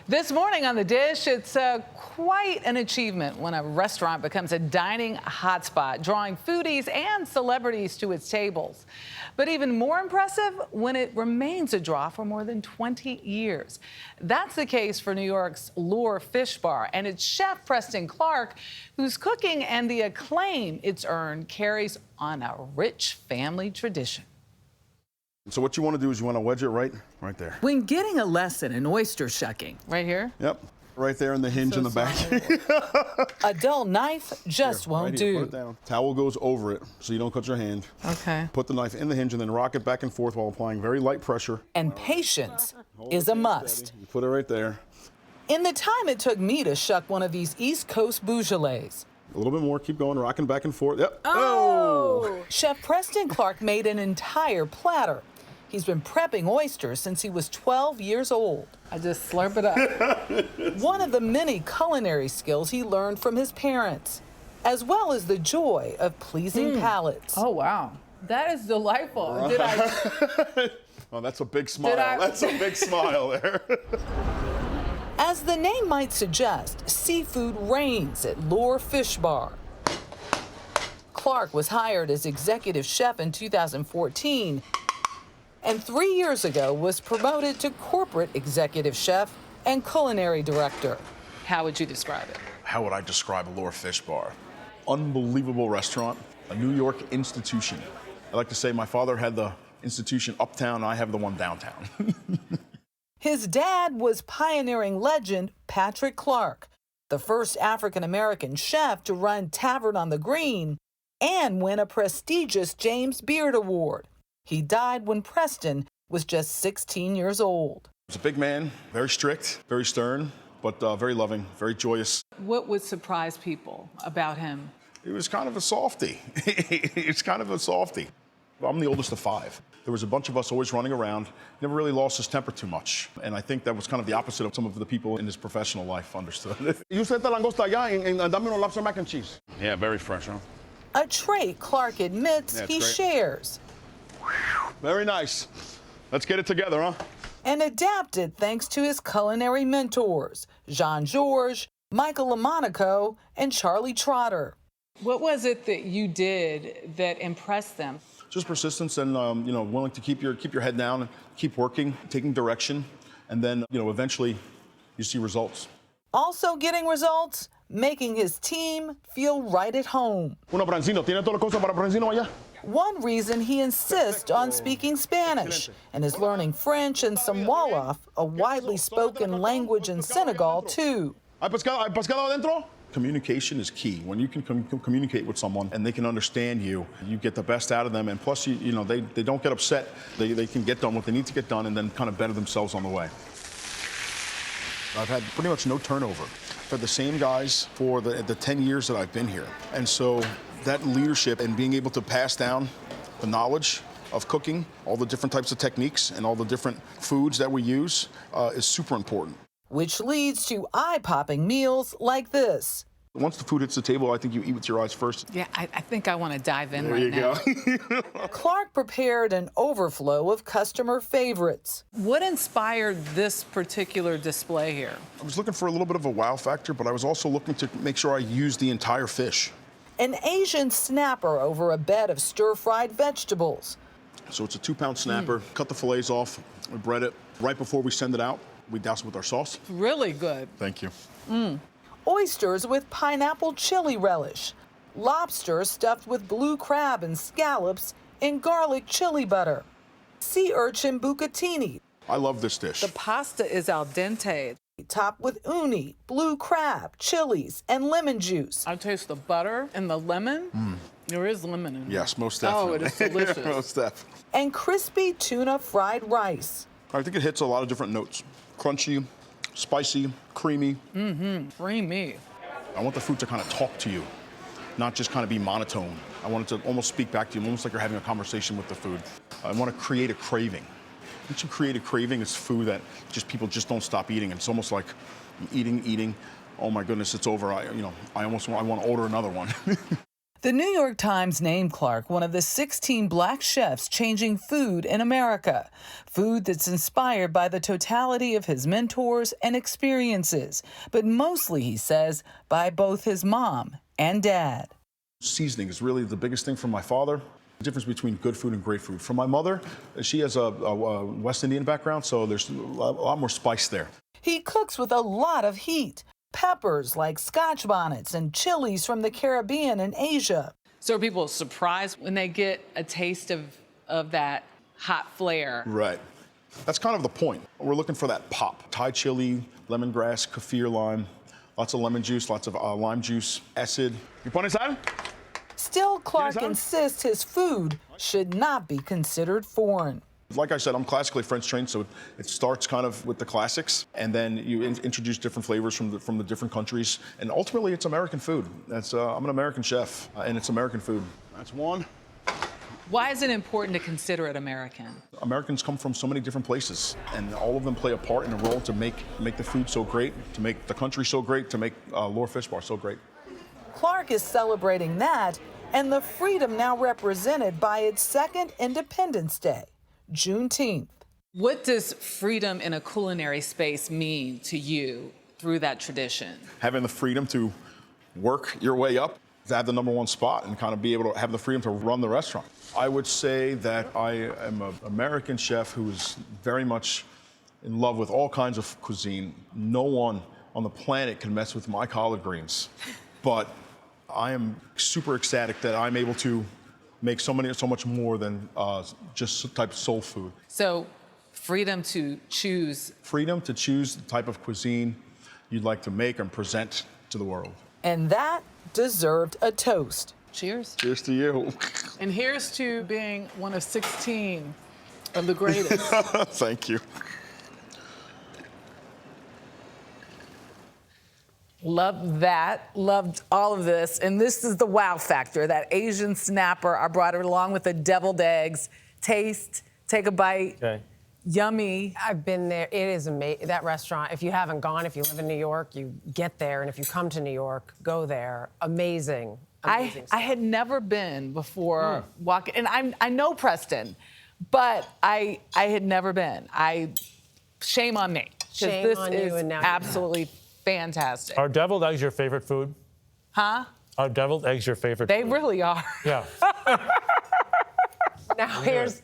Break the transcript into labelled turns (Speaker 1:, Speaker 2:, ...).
Speaker 1: This morning on The Dish, it's quite an achievement when a restaurant becomes a dining hotspot, drawing foodies and celebrities to its tables. But even more impressive when it remains a draw for more than 20 years. That's the case for New York's Lure Fishbar, and it's chef Preston Clark, whose cooking and the acclaim it's earned carries on a rich family tradition.
Speaker 2: So what you want to do is you want to wedge it right there.
Speaker 1: When getting a lesson in oyster shucking, right here?
Speaker 2: Yep, right there in the hinge in the back.
Speaker 1: A dull knife just won't
Speaker 2: right here,
Speaker 1: do.
Speaker 2: put it down. Towel goes over it so you don't cut your hand.
Speaker 1: Okay.
Speaker 2: Put the knife in the hinge and then rock it back and forth while applying very light pressure.
Speaker 1: And patience is a must.
Speaker 2: You put it right there.
Speaker 1: In the time it took me to shuck one of these East Coast Beaujolais.
Speaker 2: A little bit more, keep going, rocking back and forth. Yep.
Speaker 1: Oh! Chef Preston Clark made an entire platter. He's been prepping oysters since he was 12 years old. I just slurp it up. One of the many culinary skills he learned from his parents, as well as the joy of pleasing palates. Oh, wow. That is delightful. Did I...
Speaker 2: Oh, that's a big smile. That's a big smile there.
Speaker 1: As the name might suggest, seafood reigns at Lure Fishbar. Clark was hired as executive chef in 2014, and 3 years ago was promoted to corporate executive chef and culinary director. How would you describe it?
Speaker 2: How would I describe a Lure Fishbar? Unbelievable restaurant, a New York institution. I like to say my father had the institution uptown, I have the one downtown.
Speaker 1: His dad was pioneering legend Patrick Clark, the first African-American chef to run Tavern on the Green and win a prestigious James Beard Award. He died when Preston was just 16 years old.
Speaker 2: He was a big man, very strict, very stern, but very loving, very joyous.
Speaker 1: What would surprise people about him?
Speaker 2: He was kind of a softie. He's kind of a softie. I'm the oldest of 5. There was a bunch of us always running around. Never really lost his temper too much. And I think that was kind of the opposite of some of the people in his professional life understood. You said the langosta allá and dame un lobster mac and cheese. Yeah, very fresh, huh?
Speaker 1: A trait Clark admits he shares.
Speaker 2: Very nice. Let's get it together, huh?
Speaker 1: And adapted thanks to his culinary mentors, Jean-Georges, Michael LaMonaco, and Charlie Trotter. What was it that you did that impressed them?
Speaker 2: Just persistence and willing to keep your head down and keep working, taking direction, and then eventually you see results.
Speaker 1: Also getting results, making his team feel right at home.
Speaker 2: Uno Brancino, ¿tiene todas las cosas para Brancino allá?
Speaker 1: One reason he insists on speaking Spanish and is learning French and some Wolof, a widely spoken language in Senegal, too.
Speaker 2: ¿Hay pescado adentro? Communication is key. When you can communicate with someone and they can understand you, you get the best out of them. And plus, they don't get upset. They can get done what they need to get done and then kind of better themselves on the way. I've had pretty much no turnover. I've had the same guys for the 10 years that I've been here. And so that leadership and being able to pass down the knowledge of cooking, all the different types of techniques and all the different foods that we use is super important.
Speaker 1: Which leads to eye-popping meals like this.
Speaker 2: Once the food hits the table, I think you eat with your eyes first.
Speaker 1: Yeah, I think I want to dive in
Speaker 2: right now. There you go.
Speaker 1: Clark prepared an overflow of customer favorites. What inspired this particular display here?
Speaker 2: I was looking for a little bit of a wow factor, but I was also looking to make sure I used the entire fish.
Speaker 1: An Asian snapper over a bed of stir-fried vegetables.
Speaker 2: So it's a 2-pound snapper. Cut the fillets off, we bread it. Right before we send it out, we douse it with our sauce.
Speaker 1: Really good.
Speaker 2: Thank you.
Speaker 1: Oysters with pineapple chili relish. Lobster stuffed with blue crab and scallops in garlic chili butter. Sea urchin bucatini.
Speaker 2: I love this dish.
Speaker 1: The pasta is al dente. Topped with uni, blue crab, chilies, and lemon juice. I taste the butter and the lemon. There is lemon in it.
Speaker 2: Yes, most definitely.
Speaker 1: Oh, it is delicious.
Speaker 2: Most definitely.
Speaker 1: And crispy tuna fried rice.
Speaker 2: I think it hits a lot of different notes. Crunchy, spicy, creamy.
Speaker 1: Creamy.
Speaker 2: I want the food to kind of talk to you, not just kind of be monotone. I want it to almost speak back to you, almost like you're having a conversation with the food. I want to create a craving. Once you create a craving, it's food that people just don't stop eating. It's almost like eating. Oh my goodness, it's over. I want to order another one.
Speaker 1: The New York Times named Clark one of the 16 black chefs changing food in America. Food that's inspired by the totality of his mentors and experiences, but mostly, he says, by both his mom and dad.
Speaker 2: Seasoning is really the biggest thing from my father. The difference between good food and great food. From my mother, she has a West Indian background, so there's a lot more spice there.
Speaker 1: He cooks with a lot of heat. Peppers like Scotch bonnets and chilies from the Caribbean and Asia. So are people surprised when they get a taste of that hot flair?
Speaker 2: Right. That's kind of the point. We're looking for that pop. Thai chili, lemongrass, kaffir lime, lots of lemon juice, lots of lime juice, acid. You put inside?
Speaker 1: Still, Clark insists his food should not be considered foreign.
Speaker 2: Like I said, I'm classically French trained, so it starts kind of with the classics, and then you introduce different flavors from the different countries, and ultimately it's American food. I'm an American chef, and it's American food. That's one.
Speaker 1: Why is it important to consider it American?
Speaker 2: Americans come from so many different places, and all of them play a part in a role to make the food so great, to make the country so great, to make Lore Fishbar so great.
Speaker 1: Clark is celebrating that and the freedom now represented by its second Independence Day, Juneteenth. What does freedom in a culinary space mean to you through that tradition?
Speaker 2: Having the freedom to work your way up, to have the #1 spot, and kind of be able to have the freedom to run the restaurant. I would say that I am an American chef who is very much in love with all kinds of cuisine. No one on the planet can mess with my collard greens, but I am super ecstatic that I'm able to make so much more than just type of soul food.
Speaker 1: So, freedom to choose.
Speaker 2: Freedom to choose the type of cuisine you'd like to make and present to the world. And that deserved a toast.
Speaker 1: Cheers.
Speaker 2: Cheers to you.
Speaker 1: And here's to being one of 16 of the greatest.
Speaker 2: Thank you.
Speaker 1: Loved that, loved all of this. And this is the wow factor, that Asian snapper. I brought it along with the deviled eggs. Taste, take a bite. Okay. Yummy.
Speaker 3: I've been there. It is amazing. That restaurant, if you haven't gone, if you live in New York, you get there. And if you come to New York, go there. Amazing.
Speaker 1: I had never been before walking, and I know Preston, but I had never been. Shame on me.
Speaker 3: Shame on you, and now
Speaker 1: absolutely fantastic.
Speaker 4: Are deviled eggs your favorite food?
Speaker 1: Huh?
Speaker 4: Are deviled eggs your favorite
Speaker 1: They
Speaker 4: food?
Speaker 1: really are.
Speaker 4: Yeah.
Speaker 3: Now here's